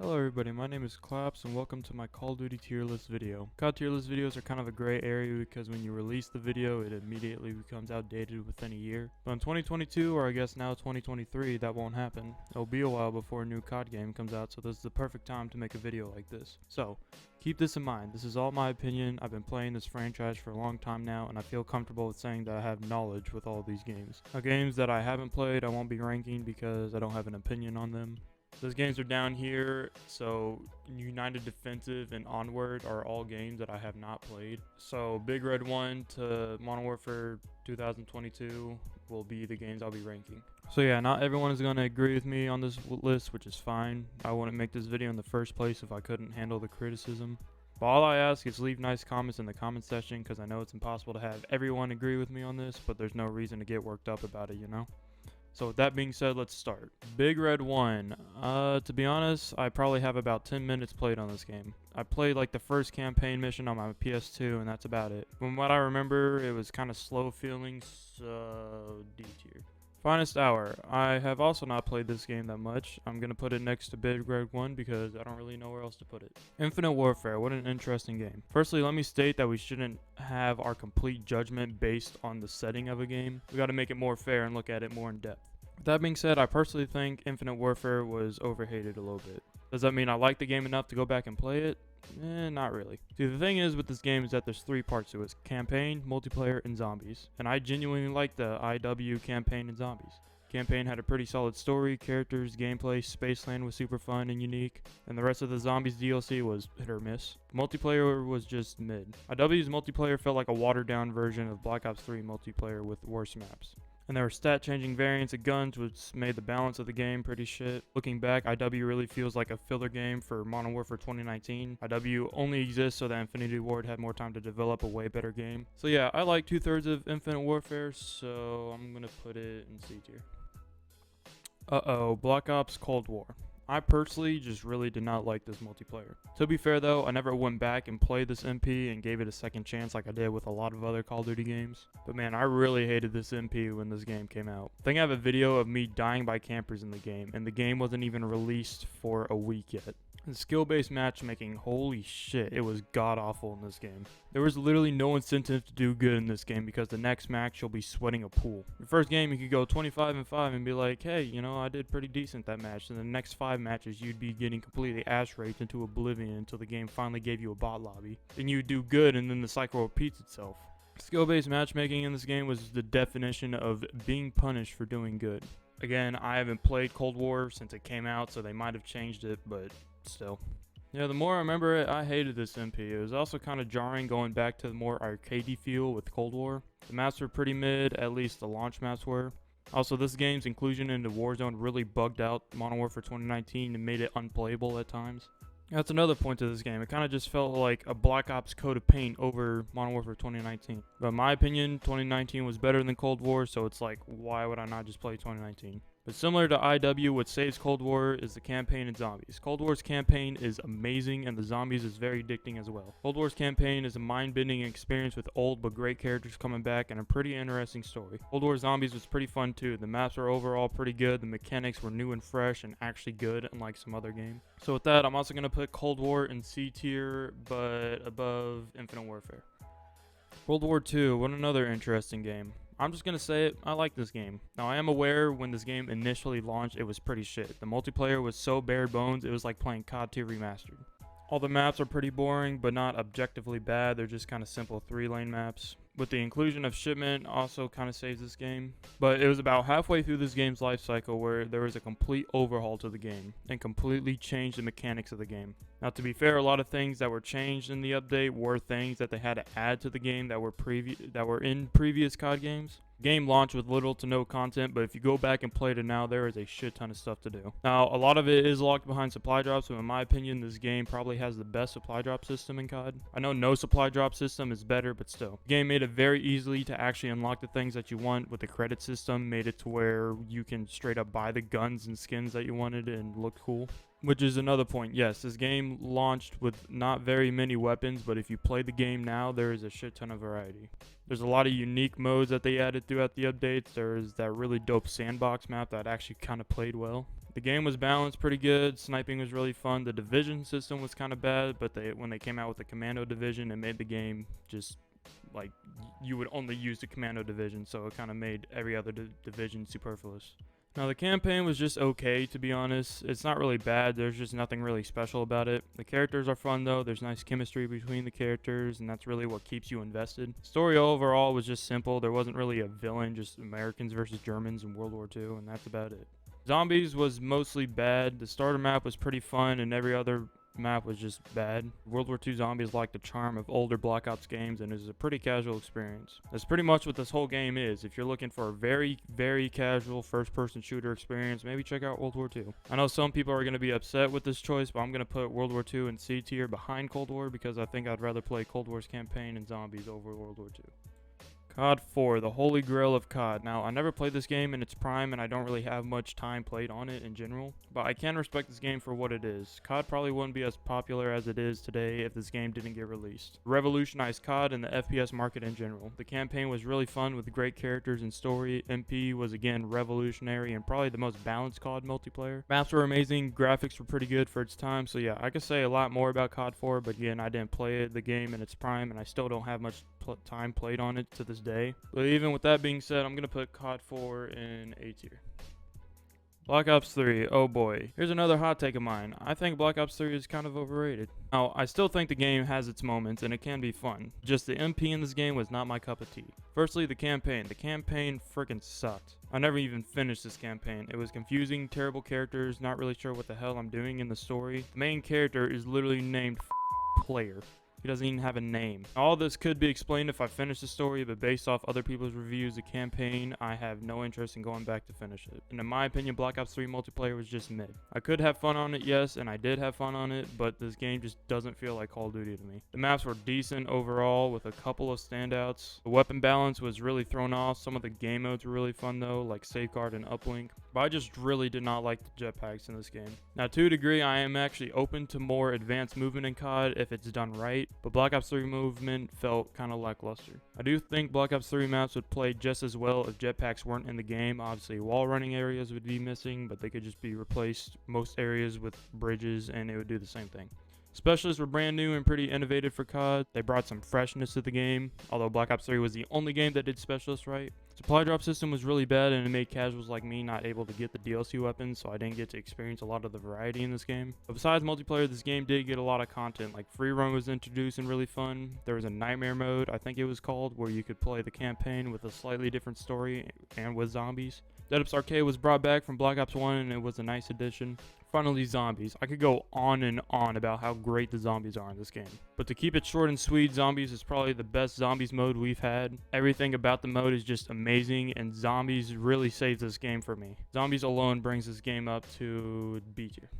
Hello everybody, my name is Claps and welcome to my Call of Duty tier list video. COD tier list videos are kind of a gray area because when you release the video it immediately becomes outdated within a year. But in 2022, or I guess now 2023, that won't happen. It'll be a while before a new COD game comes out, so this is the perfect time to make a video like this. So, keep this in mind, this is all my opinion. I've been playing this franchise for a long time now and I feel comfortable with saying that I have knowledge with all of these games. Now games that I haven't played I won't be ranking because I don't have an opinion on them. Those games are down here, so United Defensive and Onward are all games that I have not played. So Big Red 1 to Modern Warfare 2022 will be the games I'll be ranking. So yeah, not everyone is going to agree with me on this list, which is fine. I wouldn't make this video in the first place if I couldn't handle the criticism. But all I ask is leave nice comments in the comment section because I know it's impossible to have everyone agree with me on this, but there's no reason to get worked up about it, you know? So with that being said, let's start. Big Red 1. To be honest, I probably have about 10 minutes played on this game. I played like the first campaign mission on my PS2 and that's about it. From what I remember, it was kind of slow feeling, so D tier. Finest Hour. I have also not played this game that much. I'm going to put it next to Big Red 1 because I don't really know where else to put it. Infinite Warfare. What an interesting game. Firstly, let me state that we shouldn't have our complete judgment based on the setting of a game. We got to make it more fair and look at it more in depth. With that being said, I personally think Infinite Warfare was overhated a little bit. Does that mean I like the game enough to go back and play it? Not really. See, the thing is with this game is that there's three parts to it. Campaign, multiplayer, and zombies. And I genuinely like the IW campaign and zombies. Campaign had a pretty solid story, characters, gameplay, Spaceland was super fun and unique, and the rest of the Zombies DLC was hit or miss. Multiplayer was just mid. IW's multiplayer felt like a watered down version of Black Ops 3 multiplayer with worse maps. And there were stat-changing variants of guns, which made the balance of the game pretty shit. Looking back, IW really feels like a filler game for Modern Warfare 2019. IW only exists so that Infinity Ward had more time to develop a way better game. So yeah, I like 2/3 of Infinite Warfare, so I'm gonna put it in C tier. Black Ops Cold War. I personally just really did not like this multiplayer. To be fair though, I never went back and played this MP and gave it a second chance like I did with a lot of other Call of Duty games. But man, I really hated this MP when this game came out. I think I have a video of me dying by campers in the game, and the game wasn't even released for a week yet. The skill-based matchmaking, holy shit, it was god-awful in this game. There was literally no incentive to do good in this game because the next match you'll be sweating a pool. Your first game you could go 25-5 and be like, hey, you know, I did pretty decent that match. And the next 5 matches you'd be getting completely ass-raped into oblivion until the game finally gave you a bot lobby. Then you'd do good and then the cycle repeats itself. Skill-based matchmaking in this game was the definition of being punished for doing good. Again, I haven't played Cold War since it came out, so they might have changed it, but still. Yeah, the more I remember it, I hated this MP. It was also kind of jarring going back to the more arcadey feel with Cold War. The maps were pretty mid, at least the launch maps were. Also, this game's inclusion into Warzone really bugged out Modern Warfare 2019 and made it unplayable at times. That's another point to this game. It kind of just felt like a Black Ops Code of Paint over Modern Warfare 2019. But in my opinion, 2019 was better than Cold War, so it's like, why would I not just play 2019? But similar to IW, what saves Cold War is the campaign and zombies. Cold War's campaign is amazing and the zombies is very addicting as well. Cold War's campaign is a mind-bending experience with old but great characters coming back and a pretty interesting story. Cold War Zombies was pretty fun too. The maps were overall pretty good, the mechanics were new and fresh and actually good unlike some other games. So with that, I'm also going to put Cold War in C tier but above Infinite Warfare. World War II, what another interesting game. I'm just going to say it, I like this game. Now, I am aware when this game initially launched, it was pretty shit. The multiplayer was so bare bones, it was like playing COD 2 Remastered. All the maps are pretty boring, but not objectively bad. They're just kind of simple 3-lane maps. With the inclusion of Shipment also kind of saves this game. But it was about halfway through this game's life cycle where there was a complete overhaul to the game and completely changed the mechanics of the game. Now to be fair, a lot of things that were changed in the update were things that they had to add to the game that were in previous COD games. The game launched with little to no content, but if you go back and play it now, there is a shit ton of stuff to do. Now, a lot of it is locked behind supply drops, so in my opinion, this game probably has the best supply drop system in COD. I know no supply drop system is better, but still. The game made it very easily to actually unlock the things that you want with the credit system, made it to where you can straight up buy the guns and skins that you wanted and look cool. Which is another point. Yes, this game launched with not very many weapons, but if you play the game now, there is a shit ton of variety. There's a lot of unique modes that they added throughout the updates. There's that really dope sandbox map that actually kind of played well. The game was balanced pretty good. Sniping was really fun. The division system was kind of bad, but when they came out with the commando division, it made the game just like you would only use the commando division, so it kind of made every other division superfluous. Now the campaign was just okay, to be honest. It's not really bad, there's just nothing really special about it. The characters are fun though, there's nice chemistry between the characters, and that's really what keeps you invested. Story overall was just simple, there wasn't really a villain, just Americans versus Germans in World War II, and that's about it. Zombies was mostly bad, the starter map was pretty fun, and every other map was just bad. World War II Zombies lacked the charm of older Black Ops games and is a pretty casual experience. That's pretty much what this whole game is. If you're looking for a very, very casual first-person shooter experience, maybe check out World War II. I know some people are going to be upset with this choice, but I'm going to put World War II in C tier behind Cold War because I think I'd rather play Cold War's campaign and zombies over World War II. COD 4, the holy grail of COD. Now, I never played this game in its prime, and I don't really have much time played on it in general, but I can respect this game for what it is. COD probably wouldn't be as popular as it is today if this game didn't get released. It revolutionized COD and the FPS market in general. The campaign was really fun with great characters and story. MP was again revolutionary and probably the most balanced COD multiplayer. Maps were amazing, graphics were pretty good for its time, so yeah, I could say a lot more about COD 4, but again, I didn't play the game in its prime, and I still don't have much time played on it to this day. But even with that being said, I'm gonna put COD 4 in A tier. Black Ops 3, oh boy. Here's another hot take of mine. I think Black Ops 3 is kind of overrated. Now, I still think the game has its moments and it can be fun. Just the MP in this game was not my cup of tea. Firstly, the campaign. The campaign freaking sucked. I never even finished this campaign. It was confusing, terrible characters, not really sure what the hell I'm doing in the story. The main character is literally named Player. He doesn't even have a name. All this could be explained if I finish the story, but based off other people's reviews, the campaign, I have no interest in going back to finish it. And in my opinion, Black Ops 3 multiplayer was just mid. I could have fun on it, yes, and I did have fun on it, but this game just doesn't feel like Call of Duty to me. The maps were decent overall, with a couple of standouts. The weapon balance was really thrown off. Some of the game modes were really fun though, like Safeguard and Uplink. But I just really did not like the jetpacks in this game. Now, to a degree, I am actually open to more advanced movement in COD if it's done right, but Black Ops 3 movement felt kind of lackluster. I do think Black Ops 3 maps would play just as well if jetpacks weren't in the game. Obviously, wall running areas would be missing, but they could just be replaced most areas with bridges and it would do the same thing. Specialists were brand new and pretty innovative for COD. They brought some freshness to the game, although Black Ops 3 was the only game that did specialists right. Supply drop system was really bad and it made casuals like me not able to get the DLC weapons, so I didn't get to experience a lot of the variety in this game. But besides multiplayer, this game did get a lot of content, like free roam was introduced and really fun. There was a nightmare mode, I think it was called, where you could play the campaign with a slightly different story and with zombies. Dead Ops Arcade was brought back from Black Ops 1 and it was a nice addition. Finally, zombies. I could go on and on about how great the zombies are in this game. But to keep it short and sweet, zombies is probably the best zombies mode we've had. Everything about the mode is just amazing, and zombies really saves this game for me. Zombies alone brings this game up to B tier.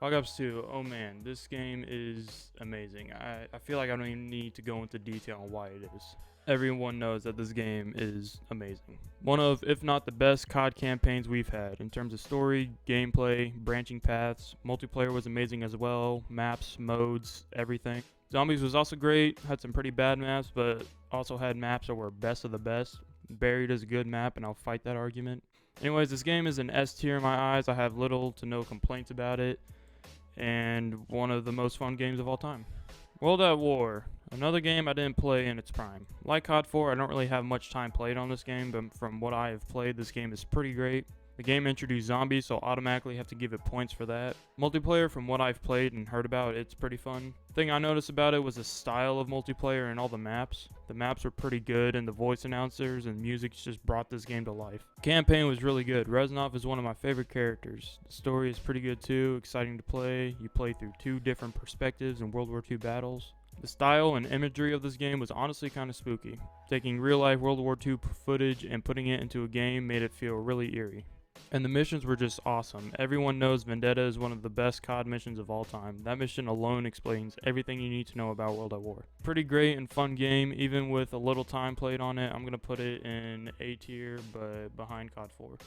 Black Ops 2, oh man, this game is amazing. I feel like I don't even need to go into detail on why it is. Everyone knows that this game is amazing. One of, if not the best COD campaigns we've had in terms of story, gameplay, branching paths. Multiplayer was amazing as well. Maps, modes, everything. Zombies was also great. Had some pretty bad maps, but also had maps that were best of the best. Buried is a good map, and I'll fight that argument. Anyways, this game is an S tier in my eyes. I have little to no complaints about it, and one of the most fun games of all time. World at War. Another game I didn't play in its prime. Like COD 4, I don't really have much time played on this game, but from what I have played, this game is pretty great. The game introduced zombies, so automatically have to give it points for that. Multiplayer, from what I've played and heard about, it's pretty fun. The thing I noticed about it was the style of multiplayer and all the maps. The maps were pretty good, and the voice announcers and music just brought this game to life. The campaign was really good. Reznov is one of my favorite characters. The story is pretty good too, exciting to play. You play through 2 different perspectives in World War II battles. The style and imagery of this game was honestly kind of spooky. Taking real-life World War II footage and putting it into a game made it feel really eerie. And the missions were just awesome. Everyone knows Vendetta is one of the best COD missions of all time. That mission alone explains everything you need to know about World at War. Pretty great and fun game, even with a little time played on it. I'm going to put it in A tier, but behind COD 4.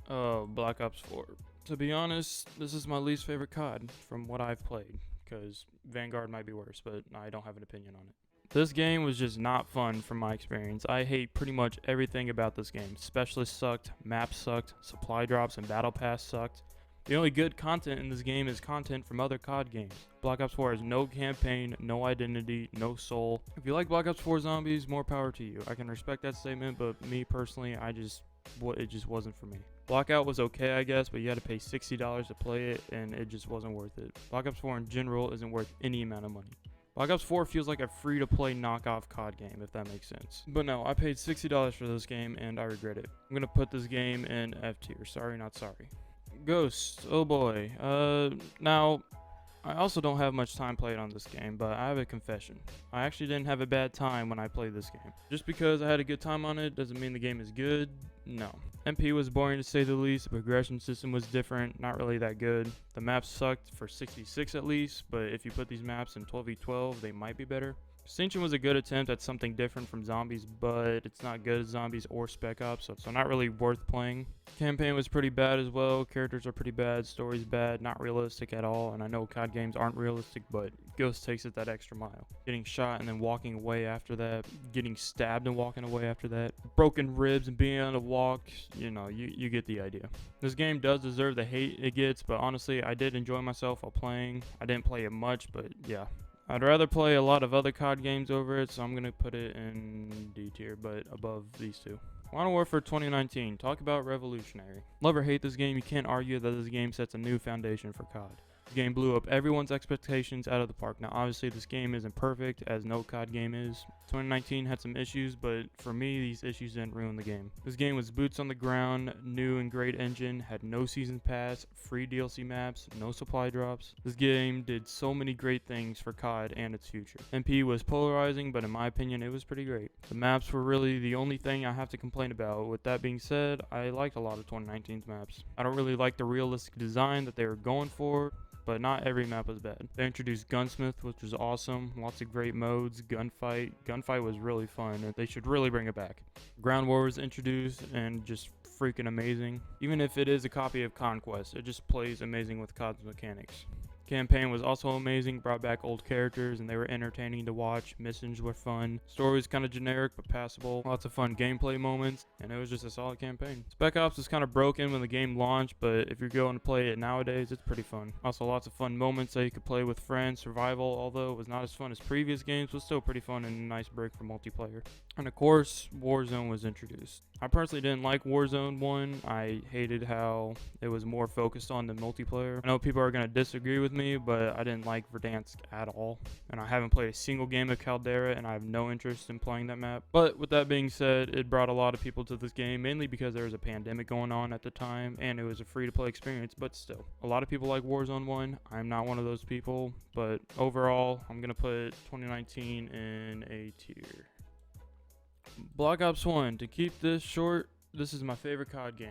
Oh, Black Ops 4. To be honest, this is my least favorite COD from what I've played, because Vanguard might be worse, but I don't have an opinion on it. This game was just not fun from my experience. I hate pretty much everything about this game. Specialists sucked, maps sucked, supply drops and battle pass sucked. The only good content in this game is content from other COD games. Black Ops 4 has no campaign, no identity, no soul. If you like Black Ops 4 Zombies, more power to you. I can respect that statement, but me personally, it just wasn't for me. Blackout was okay, I guess, but you had to pay $60 to play it, and it just wasn't worth it. Black Ops 4 in general isn't worth any amount of money. Black Ops 4 feels like a free-to-play knockoff COD game, if that makes sense. But no, I paid $60 for this game, and I regret it. I'm gonna put this game in F tier. Sorry, not sorry. Ghost, oh boy. Now, I also don't have much time played on this game, but I have a confession. I actually didn't have a bad time when I played this game. Just because I had a good time on it doesn't mean the game is good. No. MP was boring to say the least. The progression system was different, not really that good. The maps sucked for 66 at least, but if you put these maps in 12v12, they might be better. Extinction was a good attempt at something different from zombies, but it's not good as zombies or Spec Ops, so not really worth playing. Campaign was pretty bad as well. Characters are pretty bad. Story's bad. Not realistic at all. And I know COD games aren't realistic, but Ghost takes it that extra mile. Getting shot and then walking away after that. Getting stabbed and walking away after that. Broken ribs and being able to walk. You know, you get the idea. This game does deserve the hate it gets, but honestly, I did enjoy myself while playing. I didn't play it much, but yeah. I'd rather play a lot of other COD games over it, so I'm going to put it in D tier, but above these two. Modern Warfare 2019. Talk about revolutionary. Love or hate this game, you can't argue that this game sets a new foundation for COD. The game blew up everyone's expectations out of the park. Now, obviously, this game isn't perfect, as no COD game is. 2019 had some issues, but for me, these issues didn't ruin the game. This game was boots on the ground, new and great engine, had no season pass, free DLC maps, no supply drops. This game did so many great things for COD and its future. MP was polarizing, but in my opinion, it was pretty great. The maps were really the only thing I have to complain about. With that being said, I liked a lot of 2019's maps. I don't really like the realistic design that they were going for, but not every map was bad. They introduced Gunsmith, which was awesome. Lots of great modes. Gunfight. Gunfight was really fun, and they should really bring it back. Ground War was introduced, and just freaking amazing. Even if it is a copy of Conquest, it just plays amazing with COD's mechanics. Campaign was also amazing, brought back old characters and they were entertaining to watch. Missions were fun. Story was kind of generic but passable. Lots of fun gameplay moments, and it was just a solid campaign. Spec Ops was kind of broken when the game launched, but if you're going to play it nowadays, it's pretty fun. Also lots of fun moments that you could play with friends. Survival, although it was not as fun as previous games, was still pretty fun and a nice break for multiplayer. And of course, Warzone was introduced. I personally didn't like Warzone 1. I hated how it was more focused on the multiplayer. I know people are going to disagree with me, but I didn't like Verdansk at all. And I haven't played a single game of Caldera, and I have no interest in playing that map. But with that being said, it brought a lot of people to this game, mainly because there was a pandemic going on at the time, and it was a free-to-play experience, but still. A lot of people like Warzone 1. I'm not one of those people, but overall, I'm going to put 2019 in A tier. Black Ops 1. To keep this short, this is my favorite COD game.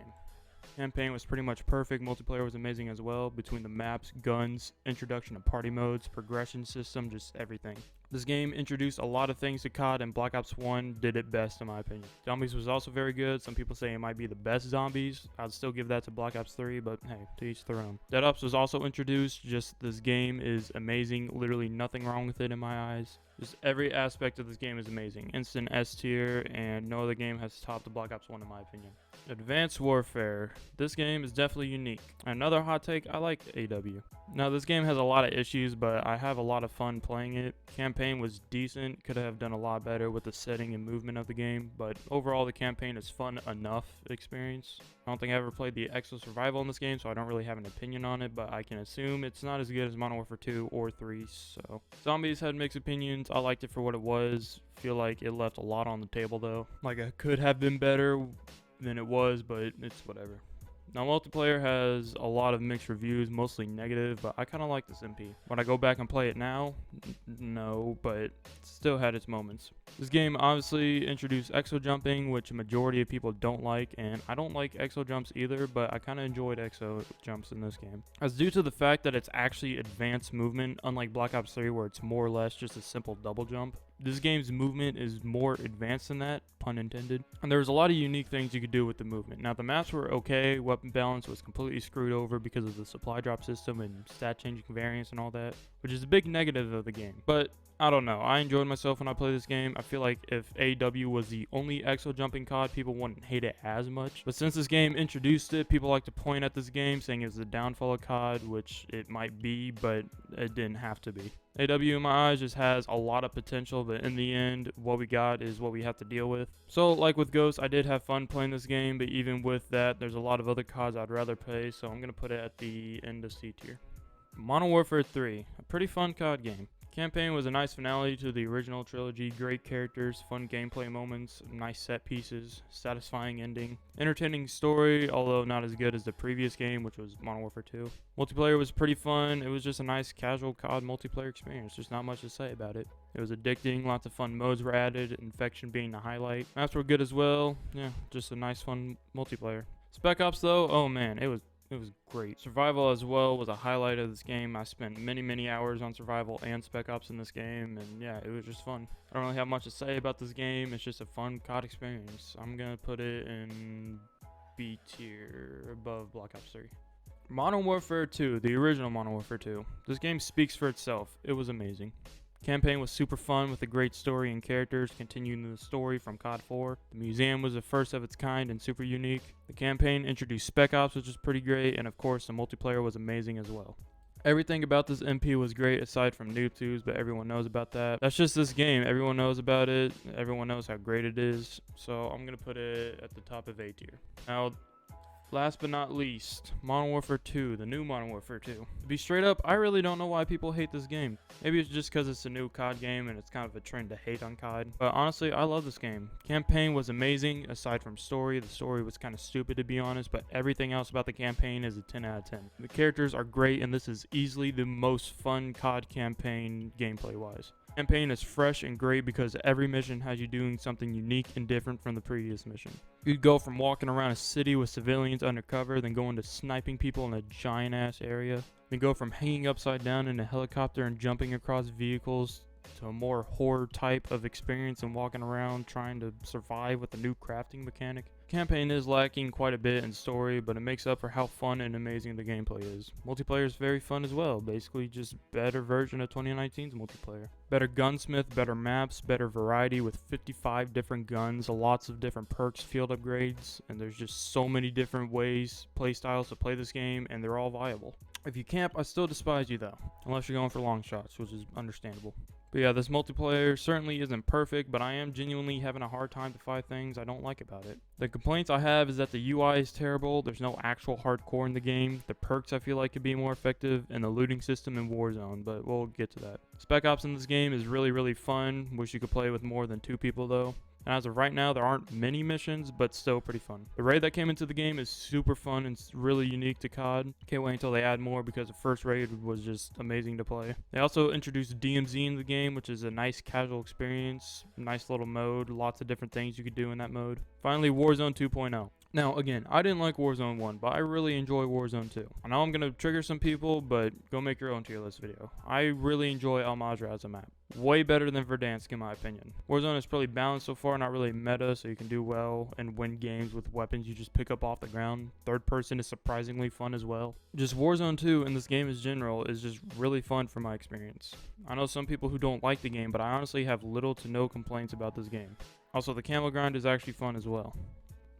Campaign was pretty much perfect. Multiplayer was amazing as well. Between the maps, guns, introduction of party modes, progression system, just everything. This game introduced a lot of things to COD, and Black Ops 1 did it best in my opinion. Zombies was also very good. Some people say it might be the best Zombies. I'd still give that to Black Ops 3, but hey, to each their own. Dead Ops was also introduced. Just this game is amazing. Literally nothing wrong with it in my eyes. Just every aspect of this game is amazing. Instant S tier, and no other game has topped the Black Ops 1 in my opinion. Advanced Warfare. This game is definitely unique. Another hot take, I like AW. Now this game has a lot of issues, but I have a lot of fun playing it. Campaign was decent, could have done a lot better with the setting and movement of the game, but overall the campaign is fun enough experience. I don't think I ever played the Exo Survival in this game, so I don't really have an opinion on it, but I can assume it's not as good as Modern Warfare 2 or 3, so. Zombies had mixed opinions. I liked it for what it was. Feel like it left a lot on the table though. Like it could have been better than it was, but it's whatever. Now multiplayer has a lot of mixed reviews, mostly negative, but I kind of like this MP. When I go back and play it now, no, but it still had its moments. This game obviously introduced exo jumping, which a majority of people don't like, and I don't like exo jumps either, but I kind of enjoyed exo jumps in this game. As due to the fact that it's actually advanced movement, unlike Black Ops 3 where it's more or less just a simple double jump. This game's movement is more advanced than that, pun intended. And there's a lot of unique things you could do with the movement. Now, the maps were okay. Weapon balance was completely screwed over because of the supply drop system and stat changing variance and all that, which is a big negative of the game. But I don't know. I enjoyed myself when I played this game. I feel like if AW was the only exo jumping COD, people wouldn't hate it as much. But since this game introduced it, people like to point at this game saying it's the downfall of COD, which it might be, but it didn't have to be. AW in my eyes just has a lot of potential, but in the end, what we got is what we have to deal with. So like with Ghost, I did have fun playing this game, but even with that, there's a lot of other CODs I'd rather play, so I'm going to put it at the end of C tier. Modern Warfare 3, a pretty fun COD game. Campaign was a nice finale to the original trilogy, great characters, fun gameplay moments, nice set pieces, satisfying ending, entertaining story, although not as good as the previous game, which was Modern Warfare 2. Multiplayer was pretty fun. It was just a nice casual COD multiplayer experience. There's not much to say about it. It was addicting, lots of fun modes were added, Infection being the highlight. Maps were good as well. Yeah, just a nice fun multiplayer. Spec Ops though, oh man, it was great. Survival as well was a highlight of this game. I spent many hours on Survival and Spec Ops in this game, and yeah, it was just fun. I don't really have much to say about this game. It's just a fun COD experience. I'm gonna put it in B tier, above Black Ops 3. Modern Warfare 2, the original Modern Warfare 2. This game speaks for itself. It was amazing. Campaign was super fun with a great story and characters continuing the story from COD 4. The museum was the first of its kind and super unique. The campaign introduced Spec Ops, which was pretty great, and of course the multiplayer was amazing as well. Everything about this MP was great aside from Noob Tubes, but everyone knows about that. That's just this game. Everyone knows about it. Everyone knows how great it is. So I'm going to put it at the top of A tier. Now, last but not least, Modern Warfare 2, the new Modern Warfare 2. To be straight up, I really don't know why people hate this game. Maybe it's just because it's a new COD game and it's kind of a trend to hate on COD. But honestly, I love this game. Campaign was amazing, aside from story. The story was kind of stupid to be honest, but everything else about the campaign is a 10 out of 10. The characters are great, and this is easily the most fun COD campaign gameplay-wise. Campaign is fresh and great because every mission has you doing something unique and different from the previous mission. You'd go from walking around a city with civilians undercover, then going to sniping people in a giant ass area, then go from hanging upside down in a helicopter and jumping across vehicles to a more horror type of experience and walking around trying to survive with a new crafting mechanic. Campaign is lacking quite a bit in story, but it makes up for how fun and amazing the gameplay is. Multiplayer is very fun as well, basically just better version of 2019's multiplayer. Better gunsmith, better maps, better variety with 55 different guns, lots of different perks, field upgrades, and there's just so many different ways, playstyles to play this game, and they're all viable. If you camp, I still despise you though, unless you're going for long shots, which is understandable. But yeah, this multiplayer certainly isn't perfect, but I am genuinely having a hard time to find things I don't like about it. The complaints I have is that the UI is terrible, there's no actual hardcore in the game, the perks I feel like could be more effective, and the looting system in Warzone, but we'll get to that. Spec Ops in this game is really fun, wish you could play with more than 2 people though. And as of right now, there aren't many missions, but still pretty fun. The raid that came into the game is super fun and really unique to COD. Can't wait until they add more because the first raid was just amazing to play. They also introduced DMZ in the game, which is a nice casual experience, nice little mode, lots of different things you could do in that mode. Finally, Warzone 2.0. Now, again, I didn't like Warzone 1, but I really enjoy Warzone 2. I know I'm going to trigger some people, but go make your own tier list video. I really enjoy Al Mazrah as a map. Way better than Verdansk in my opinion. Warzone is pretty balanced so far, not really meta, so you can do well and win games with weapons you just pick up off the ground. Third person is surprisingly fun as well. Just Warzone 2 in this game in general is just really fun from my experience. I know some people who don't like the game, but I honestly have little to no complaints about this game. Also, the camo grind is actually fun as well.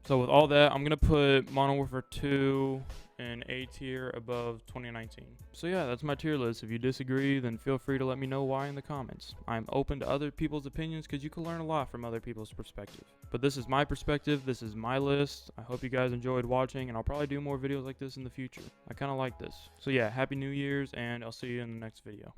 So with all that, I'm going to put Modern Warfare 2 in A tier above 2019. So yeah, that's my tier list. If you disagree, then feel free to let me know why in the comments. I'm open to other people's opinions because you can learn a lot from other people's perspective. But this is my perspective, this is my list. I hope you guys enjoyed watching, and I'll probably do more videos like this in the future. I kind of like this. So yeah, Happy New Year's, and I'll see you in the next video.